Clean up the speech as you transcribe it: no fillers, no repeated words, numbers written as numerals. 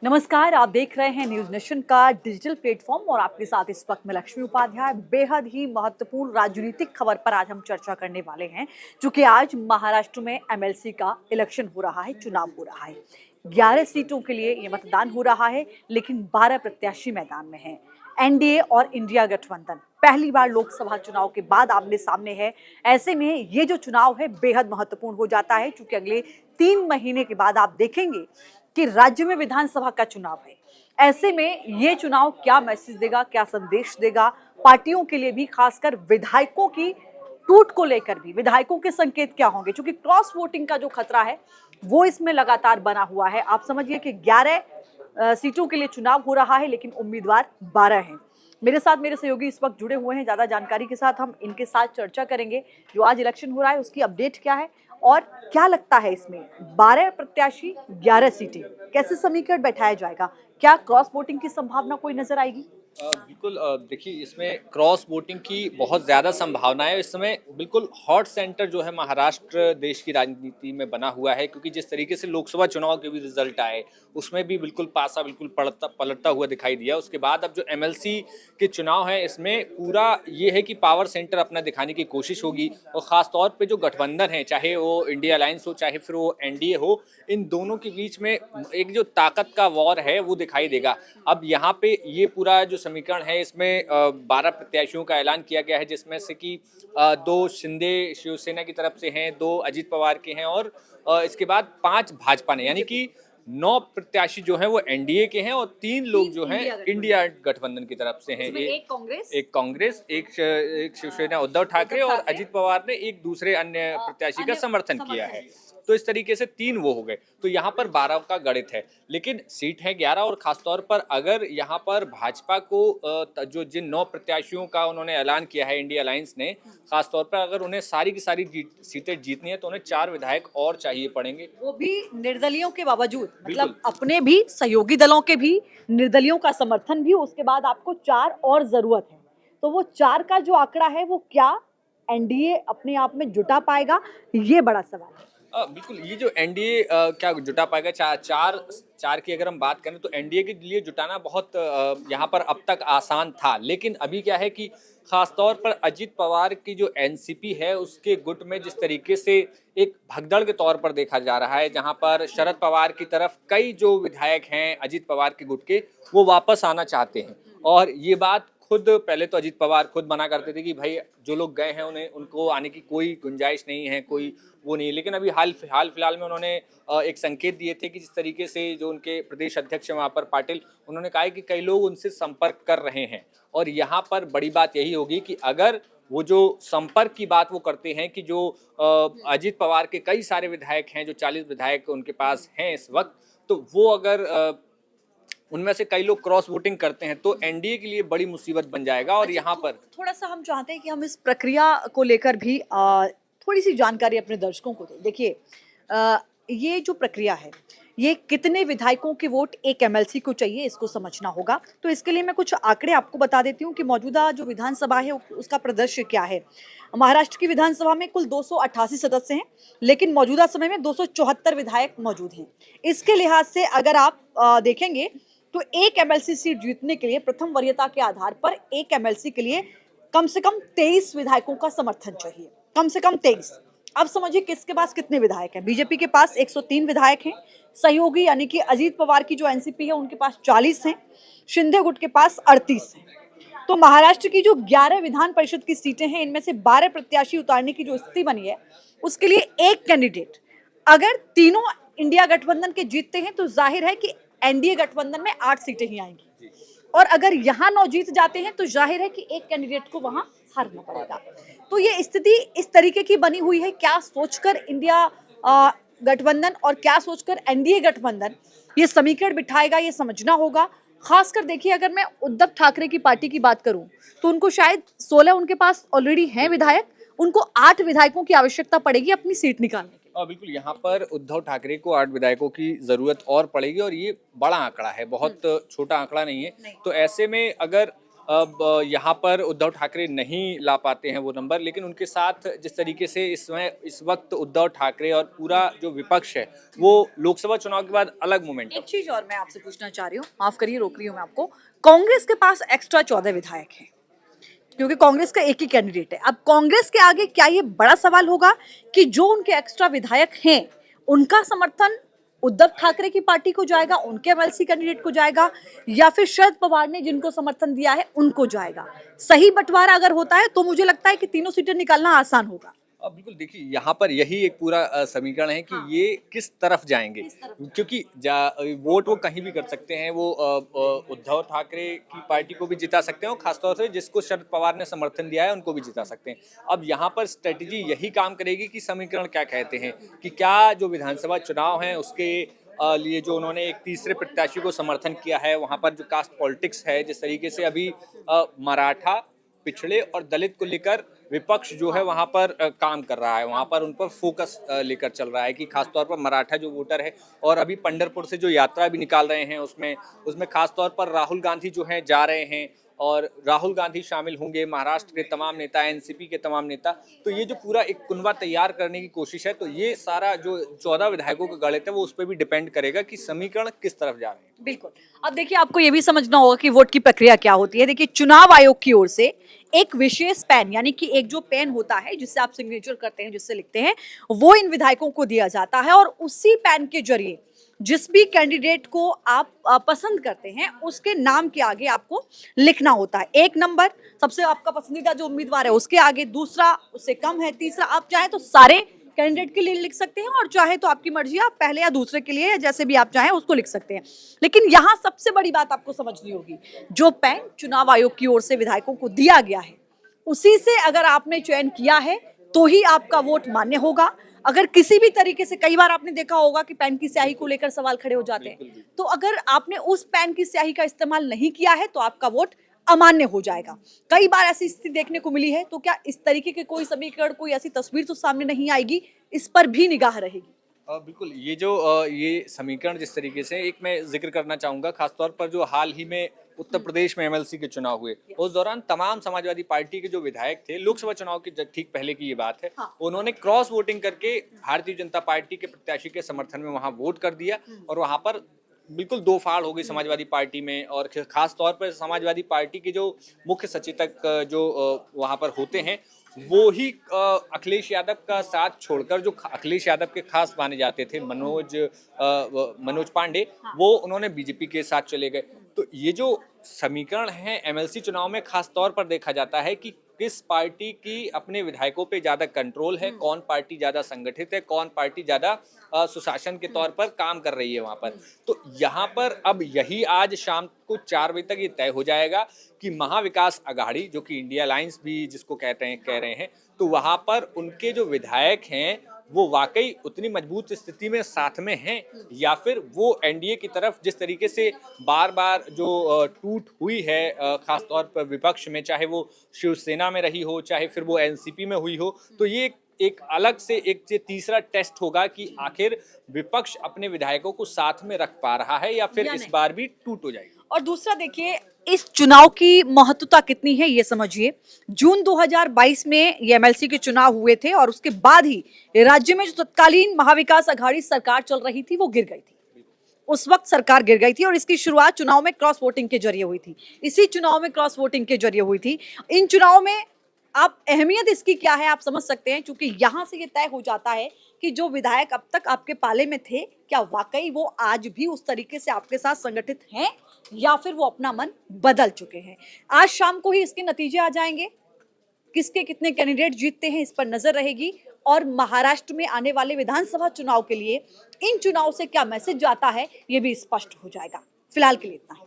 नमस्कार, आप देख रहे हैं न्यूज नेशन का डिजिटल प्लेटफॉर्म और आपके साथ इस वक्त मैं लक्ष्मी उपाध्याय। बेहद ही महत्वपूर्ण राजनीतिक खबर पर आज हम चर्चा करने वाले हैं, क्योंकि आज महाराष्ट्र में एमएलसी का इलेक्शन हो रहा है, चुनाव हो रहा है। 11 सीटों के लिए ये मतदान हो रहा है, लेकिन 12 प्रत्याशी मैदान में हैं। एनडीए और इंडिया गठबंधन पहली बार लोकसभा चुनाव के बाद आमने सामने है। ऐसे में ये जो चुनाव है बेहद महत्वपूर्ण हो जाता है, क्योंकि अगले 3 महीने के बाद आप देखेंगे कि राज्य में विधानसभा का चुनाव है। ऐसे में ये चुनाव क्या मैसेज देगा, क्या संदेश देगा पार्टियों के लिए भी, खासकर विधायकों की टूट को लेकर भी विधायकों के संकेत क्या होंगे, क्योंकि क्रॉस वोटिंग का जो खतरा है वो इसमें लगातार बना हुआ है। आप समझिए कि 11 सीटों के लिए चुनाव हो रहा है, लेकिन उम्मीदवार 12 हैं। मेरे साथ मेरे सहयोगी इस वक्त जुड़े हुए हैं। ज्यादा जानकारी के साथ हम इनके साथ चर्चा करेंगे, जो आज इलेक्शन हो रहा है उसकी अपडेट क्या है और क्या लगता है इसमें 12 प्रत्याशी 11 सीटें कैसे समीकरण बैठाया जाएगा, क्या क्रॉस वोटिंग की संभावना कोई नजर आएगी? बिल्कुल। देखिए, इसमें क्रॉस वोटिंग की बहुत ज़्यादा संभावना है। इस समय बिल्कुल हॉट सेंटर जो है महाराष्ट्र देश की राजनीति में बना हुआ है, क्योंकि जिस तरीके से लोकसभा चुनाव के भी रिजल्ट आए उसमें भी बिल्कुल पासा बिल्कुल पलटता हुआ दिखाई दिया। उसके बाद अब जो एमएलसी के चुनाव है इसमें पूरा ये है कि पावर सेंटर अपना दिखाने की कोशिश होगी, और ख़ास तौर पे जो गठबंधन है, चाहे वो इंडिया अलायंस हो चाहे फिर वो एनडीए हो, इन दोनों के बीच में एक जो ताकत का वॉर है वो दिखाई देगा। अब यहाँ पे ये पूरा जो समीकरण है इसमें 12 प्रत्याशियों का ऐलान किया गया है, जिसमें से कि 2 शिंदे शिवसेना की तरफ से हैं, 2 अजित पवार के हैं और इसके बाद 5 भाजपा ने, यानी कि 9 प्रत्याशी जो हैं वो एनडीए के हैं और 3 लोग जो हैं इंडिया गठबंधन की तरफ से हैं। एक कांग्रेस, एक शिवसेना उद्धव ठाकरे और अजित पवार ने एक दूसरे अन्य प्रत्याशी का समर्थन किया है। तो इस तरीके से 3 वो हो गए, तो यहाँ पर 12 का गणित है, लेकिन सीट है 11। और खासतौर पर अगर यहाँ पर भाजपा को जो जिन 9 प्रत्याशियों का उन्होंने ऐलान किया है इंडिया अलायंस ने, खासतौर पर अगर उन्हें सारी की सारी सीटें जीतनी है तो उन्हें 4 विधायक और चाहिए पड़ेंगे, वो भी निर्दलियों के बावजूद, मतलब अपने भी सहयोगी दलों के भी, निर्दलियों का समर्थन भी, उसके बाद आपको 4 और जरूरत है। तो वो 4 का जो आंकड़ा है वो क्या एनडीए अपने आप में जुटा पाएगा, ये बड़ा सवाल है। बिल्कुल। ये जो एनडीए क्या जुटा पाएगा, चार की अगर हम बात करें तो एनडीए के लिए जुटाना बहुत यहाँ पर अब तक आसान था, लेकिन अभी क्या है कि खासतौर पर अजित पवार की जो एनसीपी है उसके गुट में जिस तरीके से एक भगदड़ के तौर पर देखा जा रहा है, जहाँ पर शरद पवार की तरफ कई जो विधायक हैं अजित पवार के गुट के, वो वापस आना चाहते हैं। और ये बात खुद पहले तो अजित पवार खुद मना करते थे कि भाई जो लोग गए हैं उन्हें उनको आने की कोई गुंजाइश नहीं है, कोई वो नहीं। लेकिन अभी हाल फिलहाल में उन्होंने एक संकेत दिए थे कि जिस तरीके से जो उनके प्रदेश अध्यक्ष हैं वहाँ पर पाटिल, उन्होंने कहा है कि कई लोग उनसे संपर्क कर रहे हैं। और यहाँ पर बड़ी बात यही होगी कि अगर वो जो संपर्क की बात वो करते हैं कि जो अजित पवार के कई सारे विधायक हैं, जो 40 विधायक उनके पास हैं इस वक्त, तो वो अगर उनमें से कई लोग क्रॉस वोटिंग करते हैं तो एनडीए के लिए बड़ी मुसीबत बन जाएगा। और यहाँ पर थोड़ा सा हम चाहते हैं कि हम इस प्रक्रिया को लेकर भी थोड़ी सी जानकारी अपने दर्शकों को दें। देखिए, ये जो प्रक्रिया है, ये कितने विधायकों के वोट एक एमएलसी को चाहिए, इसको समझना होगा। तो इसके लिए मैं कुछ आंकड़े आपको बता देती हूँ कि मौजूदा जो विधानसभा है उसका परिदृश्य क्या है। महाराष्ट्र की विधानसभा में कुल 288 सदस्य हैं, लेकिन मौजूदा समय में 274 विधायक मौजूद हैं। इसके लिहाज से अगर आप देखेंगे तो एक एमएलसी सीट जीतने के लिए प्रथम वरीयता के आधार पर एक एमएलसी के लिए कम से कम 23 विधायकों का समर्थन चाहिए, कम से कम 23। अब समझिए किसके पास कितने विधायक हैं। बीजेपी के पास 103 विधायक हैं, सहयोगी यानी कि अजीत पवार की जो एनसीपी है उनके पास 40 हैं, शिंदे गुट के पास 38 हैं। तो महाराष्ट्र की जो 11 विधान परिषद की सीटें हैं, इनमें से 12 प्रत्याशी उतारने की जो स्थिति बनी है, उसके लिए एक कैंडिडेट, अगर तीनों इंडिया गठबंधन के जीतते हैं तो जाहिर है कि एनडीए गठबंधन में 8 सीटें ही आएंगी, और अगर यहाँ 9 जीत जाते हैं तो जाहिर है कि एक कैंडिडेट को वहां हारना पड़ेगा। तो ये स्थिति इस तरीके की बनी हुई है। क्या सोचकर इंडिया गठबंधन और क्या सोचकर एनडीए गठबंधन ये समीकरण बिठाएगा, ये समझना होगा। खासकर देखिए, अगर मैं उद्धव ठाकरे की पार्टी की बात करूं तो उनको शायद 16 उनके पास ऑलरेडी हैं विधायक, उनको 8 विधायकों की आवश्यकता पड़ेगी अपनी सीट निकालने के। बिल्कुल, यहाँ पर उद्धव ठाकरे को 8 विधायकों की जरूरत और पड़ेगी, और ये बड़ा आंकड़ा है, बहुत छोटा आंकड़ा नहीं है। तो ऐसे में अगर अब यहाँ पर उद्धव ठाकरे नहीं ला पाते हैं वो नंबर, लेकिन उनके साथ जिस तरीके से इस वक्त उद्धव ठाकरे और पूरा जो विपक्ष है वो लोकसभा चुनाव के बाद अलग मोमेंटम। एक चीज और मैं आपसे पूछना चाह रही हूँ, माफ करिए रोक रही हूँ मैं आपको। कांग्रेस के पास एक्स्ट्रा 14 विधायक हैं क्योंकि कांग्रेस का एक ही कैंडिडेट है। अब कांग्रेस के आगे क्या ये बड़ा सवाल होगा कि जो उनके एक्स्ट्रा विधायक हैं उनका समर्थन उद्धव ठाकरे की पार्टी को जाएगा, उनके एमएलसी कैंडिडेट को जाएगा, या फिर शरद पवार ने जिनको समर्थन दिया है उनको जाएगा? सही बंटवारा अगर होता है तो मुझे लगता है कि तीनों सीटें निकालना आसान होगा। बिल्कुल, देखिए यहाँ पर यही एक पूरा समीकरण है कि हाँ। ये किस तरफ जाएंगे, किस तरफ? क्योंकि वोट वो कहीं भी कर सकते हैं। वो उद्धव ठाकरे की पार्टी को भी जिता सकते हैं और खासतौर से जिसको शरद पवार ने समर्थन दिया है उनको भी जिता सकते हैं। अब यहाँ पर स्ट्रेटजी यही काम करेगी कि समीकरण क्या कहते हैं, कि क्या जो विधानसभा चुनाव हैं उसके लिए जो उन्होंने एक तीसरे प्रत्याशी को समर्थन किया है, वहाँ पर जो कास्ट पॉलिटिक्स है, जिस तरीके से अभी मराठा, पिछड़े और दलित को लेकर विपक्ष जो है वहां पर काम कर रहा है, वहां पर उन पर फोकस लेकर चल रहा है कि खासतौर पर मराठा जो वोटर है, और अभी पंढरपुर से जो यात्रा भी निकाल रहे हैं उसमें उसमें खासतौर पर राहुल गांधी जो हैं जा रहे हैं, और राहुल गांधी शामिल होंगे, महाराष्ट्र के तमाम नेता, एनसीपी के तमाम नेता। तो ये जो पूरा एक कुनबा तैयार करने की कोशिश है, तो ये सारा जो 14 विधायकों का गणित है वो उस पर भी डिपेंड करेगा कि समीकरण किस तरफ जा रहे हैं। बिल्कुल। अब देखिए आपको ये भी समझना होगा कि वोट की प्रक्रिया क्या होती है। देखिए चुनाव आयोग की ओर से एक विशेष पेन, यानी कि एक जो पेन होता है जिससे आप सिग्नेचर करते हैं, जिससे लिखते हैं, वो इन विधायकों को दिया जाता है और उसी पेन के जरिए जिस भी कैंडिडेट को आप पसंद करते हैं उसके नाम के आगे आपको लिखना होता है। एक नंबर सबसे आपका पसंदीदा जो उम्मीदवार है उसके आगे, दूसरा उससे कम है, तीसरा आप चाहे तो सारे कैंडिडेट के लिए लिख सकते हैं और चाहे तो आपकी मर्जी, आप पहले या दूसरे के लिए या जैसे भी आप चाहें उसको लिख सकते हैं। लेकिन यहाँ सबसे बड़ी बात आपको समझनी होगी, जो पेन चुनाव आयोग की ओर से विधायकों को दिया गया है उसी से अगर आपने चयन किया है तो ही आपका वोट मान्य होगा। अगर किसी भी तरीके से, कई बार आपने देखा होगा कि पेन की स्याही को लेकर सवाल खड़े हो जाते हैं, तो अगर आपने उस पेन की स्याही का इस्तेमाल नहीं किया है तो आपका वोट अमान्य हो जाएगा। कई बार ऐसी स्थिति देखने को मिली है। तो क्या इस तरीके के कोई समीकरण, कोई ऐसी तस्वीर तो सामने नहीं आएगी? इस पर भी निगाह रहेगी। बिल्कुल, ये समीकरण जिस तरीके से, एक मैं जिक्र करना चाहूँगा खासतौर पर जो हाल ही में उत्तर प्रदेश में एमएलसी के चुनाव हुए, उस दौरान तमाम समाजवादी पार्टी के जो विधायक थे, लोकसभा चुनाव के ठीक पहले की ये बात है, हाँ। उन्होंने क्रॉस वोटिंग करके भारतीय जनता पार्टी के प्रत्याशी के समर्थन में वहां वोट कर दिया, और वहां पर बिल्कुल दो फाड़ हो गई समाजवादी पार्टी में। और खास तौर पर समाजवादी पार्टी के जो मुख्य सचेतक जो वहां पर होते हैं, वो ही अखिलेश यादव का साथ छोड़कर, जो अखिलेश यादव के खास माने जाते थे, मनोज पांडे, वो उन्होंने बीजेपी के साथ चले गए। तो ये जो समीकरण है एमएलसी चुनाव में खास तौर पर देखा जाता है कि किस पार्टी की अपने विधायकों पे ज्यादा कंट्रोल है, कौन पार्टी ज्यादा संगठित है, कौन पार्टी ज्यादा सुशासन के तौर पर काम कर रही है वहां पर। तो यहाँ पर अब यही आज शाम को 4 बजे तक ये तय हो जाएगा कि महाविकास अघाड़ी, जो कि इंडिया अलायंस भी जिसको कह रहे हैं, तो वहां पर उनके जो विधायक हैं वो वाकई उतनी मजबूत स्थिति में साथ में हैं, या फिर वो एनडीए की तरफ जिस तरीके से बार बार जो टूट हुई है खास तौर पर विपक्ष में, चाहे वो शिवसेना में रही हो, चाहे फिर वो एनसीपी में हुई हो, तो ये एक अलग से एक तीसरा टेस्ट होगा कि आखिर विपक्ष अपने विधायकों को साथ में रख पा रहा है या फिर या इस नहीं। बार भी टूट हो जाएगी। और दूसरा देखिए, इस चुनाव की महत्वता कितनी है ये समझिए। जून 2022 में ये एमएलसी के चुनाव हुए थे और उसके बाद ही राज्य में जो तत्कालीन महाविकास अघाड़ी सरकार चल रही थी वो गिर गई थी। उस वक्त सरकार गिर गई थी और इसकी शुरुआत चुनाव में क्रॉस वोटिंग के जरिए हुई थी। इसी चुनाव में क्रॉस वोटिंग के जरिए हुई थी। इन चुनाव में आप अहमियत इसकी क्या है आप समझ सकते हैं, क्योंकि यहां से ये तय हो जाता है कि जो विधायक अब तक आपके पाले में थे, क्या वाकई वो आज भी उस तरीके से आपके साथ संगठित हैं या फिर वो अपना मन बदल चुके हैं। आज शाम को ही इसके नतीजे आ जाएंगे। किसके कितने कैंडिडेट जीतते हैं इस पर नजर रहेगी, और महाराष्ट्र में आने वाले विधानसभा चुनाव के लिए इन चुनाव से क्या मैसेज जाता है ये भी स्पष्ट हो जाएगा। फिलहाल के लिए इतना ही।